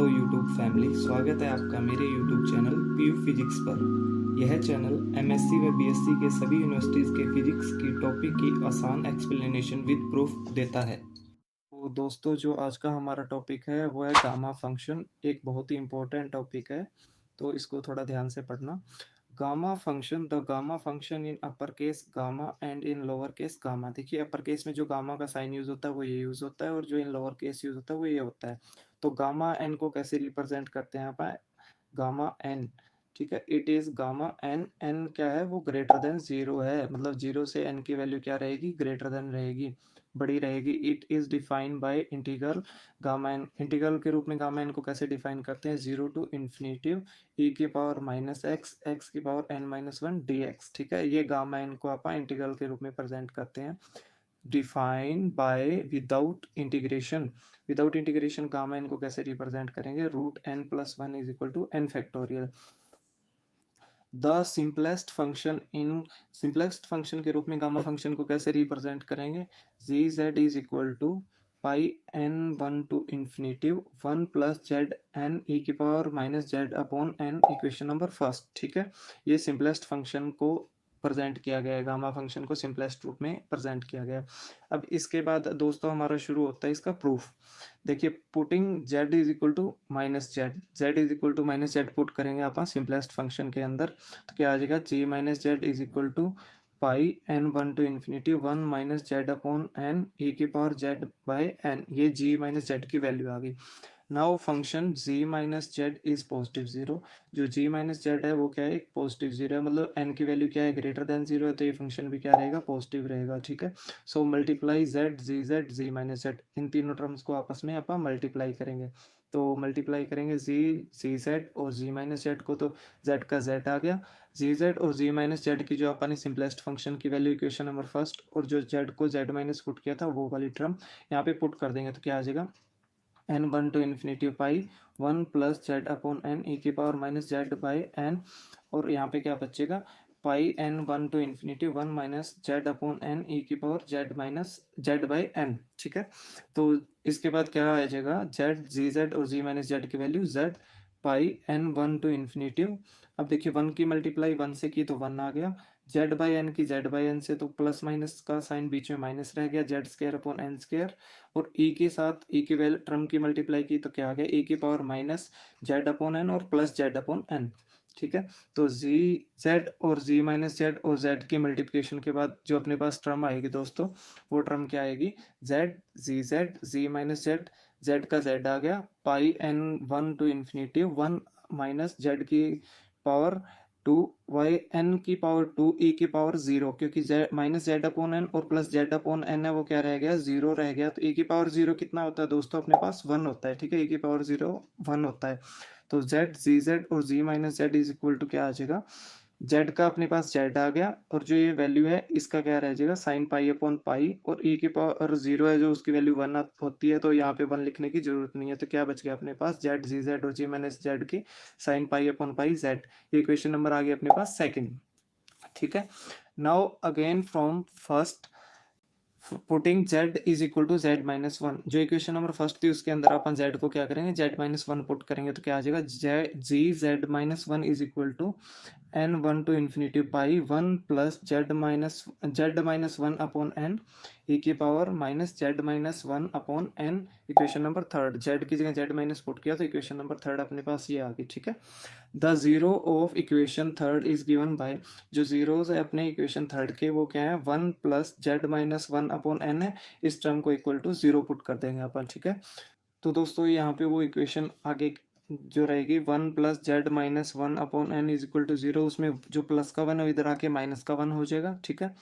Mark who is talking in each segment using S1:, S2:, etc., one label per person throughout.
S1: Hello YouTube family, स्वागत है आपका मेरे यूट्यूब चैनल पीयू फिजिक्स पर। यह चैनल एमएससी व बीएससी के सभी यूनिवर्सिटीज़ के फिजिक्स की टॉपिक की आसान एक्सप्लेनेशन विद प्रूफ देता है। तो दोस्तों, जो आज का हमारा टॉपिक है वो है गामा फंक्शन। एक बहुत ही इम्पोर्टेंट टॉपिक है, तो इसको थोड़ा ध्यान से पढ़ना। Gamma function, the gamma function in upper case gamma and in lower case gamma. देखिए, अपर केस में जो गामा का साइन यूज होता है वो ये यूज होता है, और जो इन लोअर केस यूज होता है वो ये होता है। तो गामा एन को कैसे रिप्रेजेंट करते हैं यहाँ गामा एन। ठीक है, it is gamma N. N क्या है, वो ग्रेटर देन जीरो है, मतलब जीरो से एन की वैल्यू क्या रहेगी, ग्रेटर देन रहेगी, बड़ी रहेगी। It is defined by integral gamma N. Integral के रूप में गामा एन को कैसे डिफाइन करते हैं, जीरो टू इन्फिनिटिव ई की पावर माइनस एक्स, एक्स की power N minus one D X. ठीक है, ये गामा एन को आप इंटीग्रल के रूप में प्रेजेंट करते हैं। Define by without integration. Without integration gamma N को कैसे रिप्रेजेंट करेंगे, root N plus one is equal to N factorial. The simplest function in, simplest function के रूप में गामा फंक्शन को कैसे रिप्रेजेंट करेंगे, G Z is equal to pi N one to infinitive one plus Z N ई की power minus Z upon N, equation number first. ठीक है, ये सिंपलेस्ट फंक्शन को प्रेजेंट किया गया है, गामा फंक्शन को सिंपलेस्ट रूप में प्रेजेंट किया गया है। अब इसके बाद दोस्तों हमारा शुरू होता है इसका प्रूफ। देखिए, putting z is equal to minus Z, Z is equal to minus Z put करेंगे आप सिंपलेस्ट फंक्शन के अंदर, तो क्या आ जाएगा, G minus Z is equal to pi N one to infinity one minus Z upon N E की power Z by N. ये जी माइनस जेड की वैल्यू आ गई। Now function z minus Z is positive zero. जो g minus Z है वो क्या है, एक पॉजिटिव जीरो है, मतलब n की वैल्यू क्या है, ग्रेटर देन जीरो है, तो ये फंक्शन भी क्या रहेगा, पॉजिटिव रहेगा। ठीक है, so multiply z minus Z, इन तीनों टर्म्स को आपस में आप मल्टीप्लाई करेंगे। तो मल्टीप्लाई करेंगे जी जेड और जी माइनस जेड को, तो z का z आ गया। जी जेड और जी माइनस जेड की जो अपनी सिंपलेस्ट फंक्शन की वैल्यू इक्वेशन नंबर फर्स्ट, और जो z को z माइनस पुट किया था वो वाली टर्म यहाँ पे पुट कर देंगे, तो क्या आ जाएगा, N one to infinity pi one plus Z upon N E की power minus Z by N, और यहाँ पे क्या बचेगा, pi N one to infinity one minus Z upon N E की power Z minus Z by N. ठीक है, तो इसके बाद क्या आ जाएगा, जेड जी जेड और जी माइनस जेड की value Z pi N one to infinitive. अब देखिए, वन की मल्टीप्लाई वन से की तो वन आ गया, जेड बाई एन की जेड बाई एन से तो प्लस माइनस का साइन बीच में माइनस रह गया, Z square upon N square, और ई के साथ ई की वैल्यू टर्म की मल्टीप्लाई की तो क्या आ गया, ई की power minus Z upon N और प्लस जेड अपॉन एन। ठीक है, तो जी जेड और जी माइनस जेड और जेड की मल्टीप्लिकेशन के बाद जो अपने पास टर्म आएगी दोस्तों, वो टर्म क्या आएगी, Z G minus Z, Z का जेड आ गया, pi N one to infinity one minus Z की पावर टू वाई एन की पावर टू ई की पावर जीरो, क्योंकि Z minus Z upon N और प्लस जेड अपॉन एन है, वो क्या रह गया, जीरो रह गया। तो ई की पावर जीरो कितना होता है दोस्तों, अपने पास वन होता है। ठीक है, ई की पावर जीरो वन होता है। तो जेड जी जेड और G minus Z is equal to क्या आ जाएगा, जेड का अपने पास जेड आ गया, और जो ये वैल्यू है इसका क्या रह जाएगा, साइन पाई अपॉन पाई, और ई की पावर जीरो है जो उसकी वैल्यू वन होती है, तो यहाँ पे वन लिखने की जरूरत नहीं है। तो क्या बच गया अपने पास, जेड जी जेड और जी माइनस जेड की sine pi upon pi Z. ये इक्वेशन नंबर आ गया अपने पास सेकंड। ठीक है, now again from first, putting z is equal to Z minus one. जो इक्वेशन नंबर फर्स्ट थी उसके अंदर अपन z को क्या करेंगे, जेड माइनस वन पुट करेंगे, तो क्या आ जाएगा, G Z minus one is equal to N one to infinity pi one plus Z minus one upon N E की power minus Z minus one upon N, equation number third. Z की जगह Z minus put किया तो equation number third अपने पास ये आ गई। ठीक है, the zero of equation third is given by, जो जीरोस है अपने इक्वेशन थर्ड के वो क्या है, one plus Z minus one upon N है, इस टर्म को इक्वल टू जीरो पुट कर देंगे अपन। ठीक है, तो दोस्तों यहाँ पे वो इक्वेशन आगे जो रहेगी, one plus Z minus one upon N is equal to zero, उसमें जो प्लस का वन है इधर आके माइनस का वन हो जाएगा। ठीक है,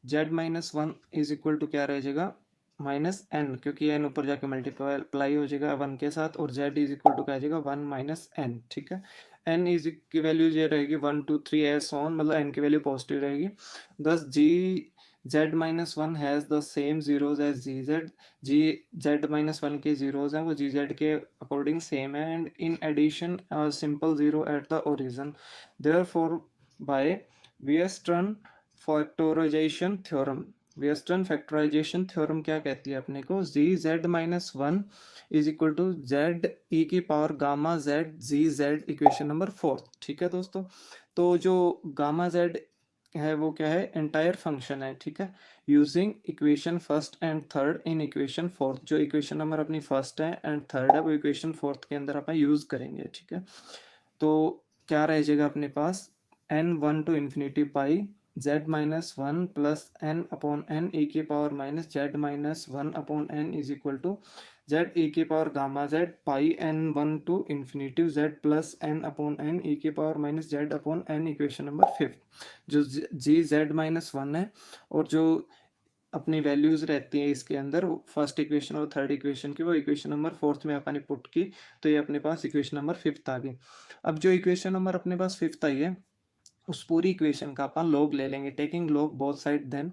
S1: Z minus one is equal to क्या रह जाएगा, माइनस एन, क्योंकि एन ऊपर जाके मल्टीप्लाई हो जाएगा वन के साथ, और जेड इज इक्वल टू क्या आ जाएगा, वन माइनस एन। ठीक है, एन इज की वैल्यू ये रहेगी one two three so on, मतलब एन की वैल्यू पॉजिटिव रहेगी। Thus G Z minus one has the same zeros as G Z, G Z minus one के जीरोज हैं वो जी जेड के अकॉर्डिंग सेम है, and in addition simple zero at the origin. Therefore by Weierstrass factorization theorem, Weierstrass factorization theorem क्या कहती है अपने को, G Z minus one is equal to Z E की power gamma Z G z, equation number 4। ठीक है दोस्तों, तो जो गामा जेड है वो क्या है, एंटायर फंक्शन है। ठीक है, using equation first and third in equation fourth, जो इक्वेशन नंबर अपनी फर्स्ट है एंड थर्ड है वो इक्वेशन फोर्थ के अंदर अपन यूज करेंगे। ठीक है, तो क्या रह जाएगा अपने पास, N one to infinity pi Z minus one plus N upon N E की power minus Z minus one upon N is equal to Z E की power gamma Z pi N one to infinity Z plus N upon N E की power minus Z upon N, equation number 5। जो जी Z minus one है और जो अपनी values रहती है इसके अंदर फर्स्ट इक्वेशन और थर्ड इक्वेशन की, वो इक्वेशन नंबर फोर्थ में अपन ने पुट की, तो ये अपने पास इक्वेशन नंबर फिफ्थ आ गई। अब जो इक्वेशन नंबर अपने पास फिफ्थ आई है उस पूरी इक्वेशन का अपन लॉग ले लेंगे, taking log both side, then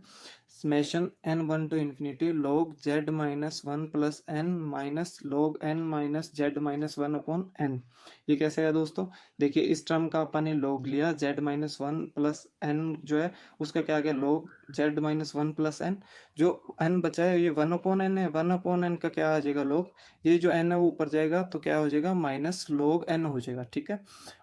S1: summation N one to infinity log Z minus one plus N minus log N minus Z minus one upon N. ये कैसे है दोस्तों, देखिए इस टर्म का अपन ने लॉग लिया, Z minus one plus N जो है उसका क्या आ गया, log Z minus one plus N, जो एन बचा है ये वन अपॉन एन है, वन अपॉन एन का क्या आ जाएगा लॉग, ये जो एन है वो ऊपर जाएगा तो क्या हो जाएगा माइनस लॉग एन हो जाएगा। ठीक है,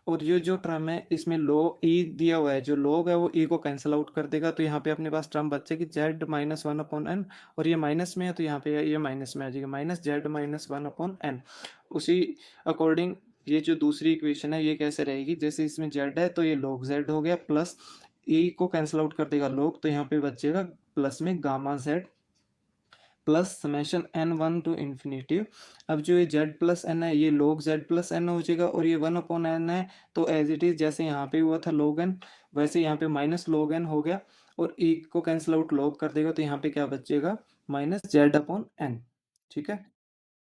S1: और ये जो टर्म है इसमें log ई दिया हुआ है, जो log है वो ई को कैंसिल आउट कर देगा, तो यहाँ पे अपने पास टर्म बचेगी Z minus one upon N, और ये माइनस में है तो यहाँ पे ये माइनस में आ जाएगा, minus Z minus one upon N. उसी अकॉर्डिंग ये जो दूसरी इक्वेशन है ये कैसे रहेगी, जैसे इसमें जेड है तो ये log जेड हो गया, प्लस ई को कैंसिल आउट कर देगा log, तो यहाँ पे बचेगा प्लस में gamma Z plus summation N one to infinity. अब जो ये जेड प्लस एन है ये log जेड प्लस एन हो जाएगा, और ये वन अपॉन एन है तो एज इट इज जैसे यहाँ पे हुआ था log एन, वैसे यहाँ पे माइनस log एन हो गया, और ई को कैंसिल आउट log कर देगा तो यहाँ पे क्या बचेगा माइनस जेड अपॉन एन। ठीक है,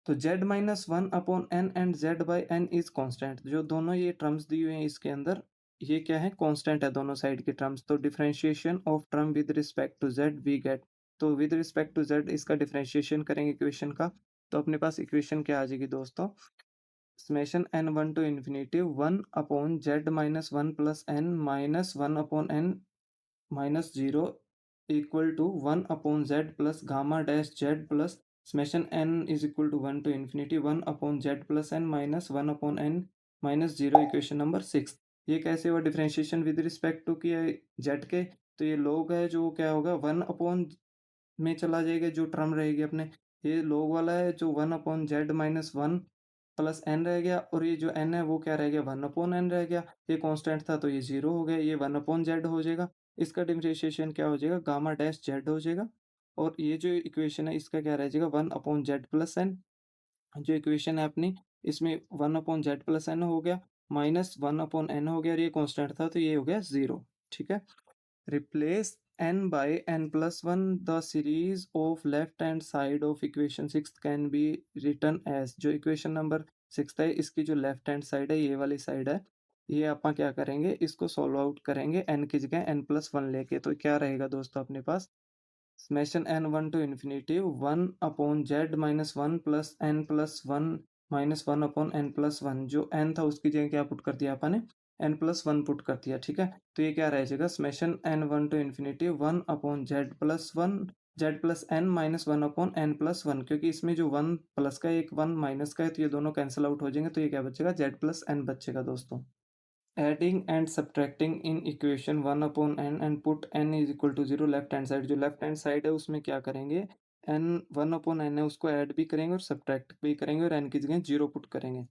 S1: तो Z minus one upon N and Z by N is constant, जो दोनों ये टर्म्स दी हुई हैं इसके अंदर ये क्या है, कांस्टेंट है दोनों साइड की टर्म्स, तो differentiation of term with respect to Z we get, तो विद रिस्पेक्ट टू जेड इसका डिफरेंशिएशन करेंगे इक्वेशन का, तो अपने पास इक्वेशन क्या आ जाएगी दोस्तों, summation N one to infinity one upon Z minus one plus N minus one upon N minus zero equal to one upon Z plus gamma dash Z plus summation N is equal to one to infinity one upon Z plus N minus one upon N minus zero, equation number 6। ये कैसे हुआ, differentiation with respect to किया Z के, तो ये log है जो क्या होगा वन अपॉन में चला जाएगा, जो टर्म रहेगी अपने, ये log वाला है जो one upon Z minus one plus N रह गया, और ये जो एन है वो क्या रह गया वन अपॉन एन रह गया, ये कांस्टेंट था तो ये जीरो हो गया, ये वन अपॉन जेड हो जाएगा, इसका डिफरेंशिएशन क्या हो जाएगा गामा डैश जेड हो जाएगा, और ये जो इक्वेशन है इसका क्या रह जाएगा one upon Z plus N, जो इक्वेशन है अपनी इसमें one upon Z plus N हो गया माइनस वन अपॉन एन हो गया, और ये कांस्टेंट था तो ये हो गया जीरो। ठीक है, replace n by n plus 1, the series of left hand side of equation 6 can be written as, जो इक्वेशन नंबर 6 है इसकी जो लेफ्ट हैंड साइड है ये वाली साइड है, ये अपन क्या करेंगे इसको सॉल्व आउट करेंगे n की जगह n प्लस वन लेके, तो क्या रहेगा दोस्तों अपने पास summation N one to infinity one upon Z minus one plus n plus one minus one upon N plus one, जो एन था उसकी जगह क्या पुट कर दिया अपन ने एन प्लस वन पुट कर दिया। ठीक है, तो ये क्या रह जाएगा summation N one to infinity one upon Z plus one Z plus N minus one upon N plus one, क्योंकि इसमें जो वन प्लस का एक वन माइनस का है तो ये दोनों कैंसिल आउट हो जाएंगे, तो ये क्या बचेगा जेड प्लस एन बचेगा दोस्तों। Adding and subtracting in equation one upon N and put n is equal to zero, left hand side, जो लेफ्ट हैंड साइड है उसमें क्या करेंगे एन वन अपॉन एन है उसको ऐड भी करेंगे और सब्ट्रैक्ट भी करेंगे, और एन की जगह जीरो पुट करेंगे,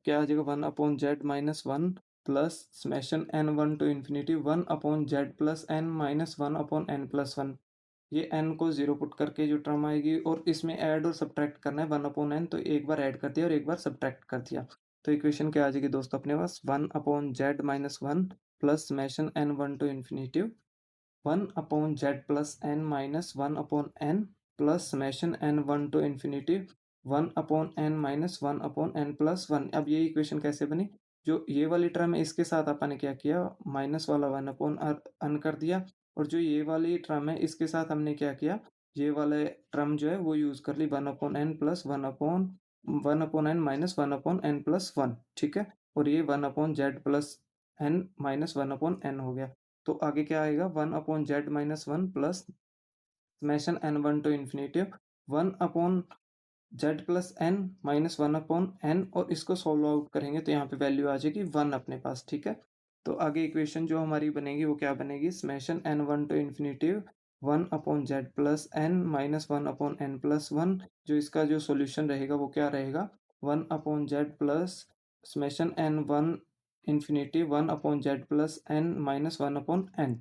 S1: क्या आ जाएगा one upon Z minus one plus summation N one to infinity one upon Z plus N minus one upon N plus one, ये एन को जीरो पुट करके जो टर्म आएगी, और इसमें ऐड और सब्ट्रैक्ट करना है वन अपॉन एन, तो एक बार ऐड कर दिया और एक बार सब्ट्रैक्ट कर दिया, तो इक्वेशन क्या आ जाएगी दोस्तों अपने पास one upon Z minus one plus summation N one to infinity one upon Z plus N minus one upon N plus summation N one to infinity one upon N minus one upon N plus one. अब ये equation कैसे बनी, जो ये वाली term है इसके साथ अपन ने क्या किया माइनस वाला वन अपॉन अन कर दिया, और जो ये वाली टर्म है इसके साथ हमने क्या किया ये वाले टर्म जो है वो यूज कर ली one upon N plus one upon N minus one upon N plus one. ठीक है, और ये one upon Z plus N minus one upon n हो गया, तो आगे क्या आएगा one upon Z minus one plus summation N one to infinity one upon Z plus N minus one upon N, और इसको सॉल्व आउट करेंगे तो यहाँ पे वैल्यू आ जाएगी वन अपने पास। ठीक है, तो आगे इक्वेशन जो हमारी बनेगी वो क्या बनेगी, summation N one to infinity one upon Z plus N minus one upon N plus one. जो इसका जो सोल्यूशन रहेगा वो क्या रहेगा, one upon Z plus summation N one infinity one upon Z plus N minus one upon N.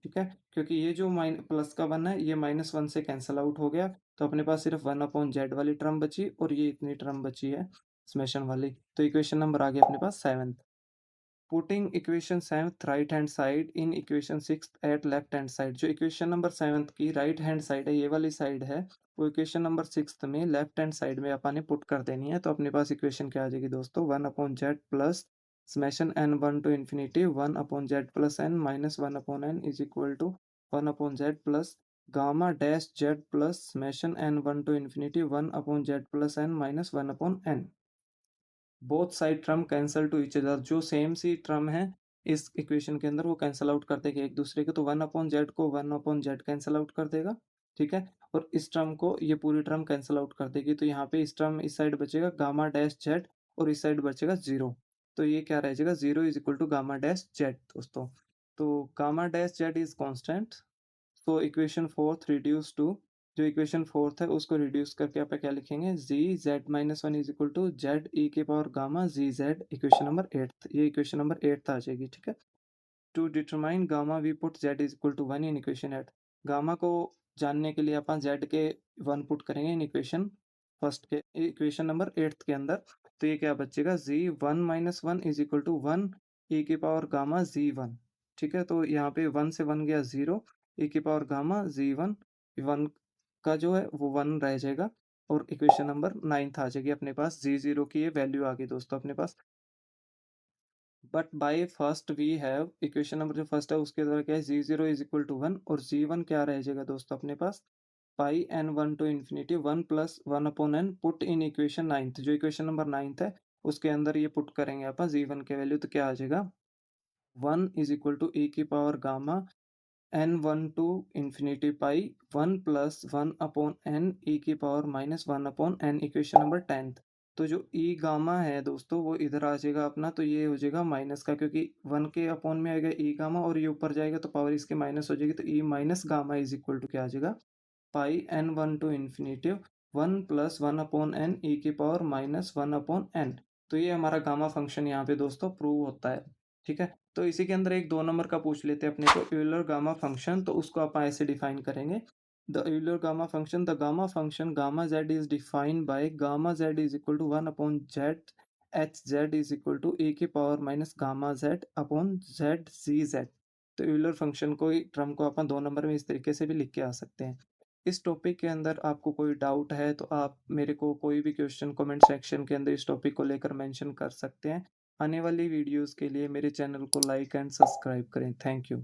S1: ठीक है, क्योंकि ये जो प्लस का वन है ये माइनस वन से कैंसिल आउट हो गया, तो अपने पास सिर्फ वन अपॉन जेड वाली टर्म बची और ये इतनी टर्म बची है समेशन वाली। तो इक्वेशन नंबर आ गया अपने पास seventh. Putting equation seventh right hand side in equation six at left hand side. जो इक्वेशन नंबर सेवंथ की राइट हैंड साइड है, ये वाली साइड है, वो इक्वेशन नंबर सिक्स में लेफ्ट हैंड साइड में अपन ने पुट कर देनी है। तो अपने पास इक्वेशन क्या आ जाएगी दोस्तों, one upon Z plus summation N one to infinity one upon Z plus N minus one upon N is equal to one upon Z plus gamma dash Z plus summation N one to infinity one upon Z plus N minus one upon n. Both side term cancel to each other. जो same c term है इस equation के अंदर वो cancel out कर देगा एक दूसरे को, तो वन अपॉन जेड को one upon Z cancel out कर देगा। ठीक है, और इस टर्म को ये पूरी टर्म कैंसल आउट कर देगी, तो यहाँ पे इस टर्म इस साइड बचेगा गामा डैश जेड और इस साइड बचेगा जीरो। तो ये क्या रह जाएगा, zero is equal to gamma dash z दोस्तों। तो gamma dash z is constant, तो इक्वेशन फोर्थ रिड्यूस टू, जो इक्वेशन फोर्थ है उसको रिड्यूस करके आप क्या लिखेंगे, G Z minus one is equal to Z e के power gamma G z. Equation number eighth, ये इक्वेशन नंबर एट्थ आ जाएगी। ठीक है, to determine gamma we put z is equal to one in equation eight. Gamma को जानने के लिए अपन जेड के वन पुट करेंगे इन इक्वेशन फर्स्ट के इक्वेशन नंबर एट्थ के अंदर। तो ये क्या बचेगा, G one minus one is equal to one e की पावर गामा जी वन। ठीक है, तो यहाँ पे वन से वन गया जीरो, ई की पावर गामा जी वन, वन का जो है वो वन रह जाएगा, और इक्वेशन नंबर नाइन्थ आ जाएगी अपने पास, जी जीरो की ये वैल्यू आ गई दोस्तों अपने पास। But by first we have equation number जो फर्स्ट है उसके द्वारा क्या है, G zero is equal to one, और जी वन क्या रह जाएगा दोस्तों अपने पास, pi N one to infinity one plus one upon n put in equation ninth. जो इक्वेशन नंबर नाइन्थ है उसके अंदर ये पुट करेंगे अपन जी वन के वैल्यू, तो क्या आ जाएगा, वन इज इक्वल टू ई की power gamma n one to infinity pi one plus one upon N E की power minus one upon N. Equation number tenth, तो जो ई गामा है दोस्तों वो इधर आ जाएगा अपना, तो ये हो जाएगा माइनस का, क्योंकि वन के अपॉन में आएगा ई गामा और ये ऊपर जाएगा तो पावर इसके माइनस हो जाएगी, तो e minus gamma is equal to क्या आ जाएगा, pi N one to infinity one plus one upon N E की power minus one upon n. तो ये हमारा गामा फंक्शन यहाँ पे दोस्तों प्रूव होता है। ठीक है, तो इसी के अंदर एक दो नंबर का पूछ लेते हैं अपने को, यूलर गामा फंक्शन, तो उसको आप ऐसे डिफाइन करेंगे, the Euler gamma function, the gamma function gamma z is defined by gamma z is equal to one upon z h z is equal to a की power minus gamma z upon z c z. तो Euler function को term को अपन दो number में इस तरीके से भी लिख के आ सकते हैं। इस टॉपिक के अंदर आपको कोई डाउट है तो आप मेरे को कोई भी क्वेश्चन कमेंट सेक्शन के अंदर इस टॉपिक को लेकर मेंशन कर सकते हैं। आने वाली वीडियोस के लिए मेरे चैनल को लाइक एंड सब्सक्राइब करें। Thank you.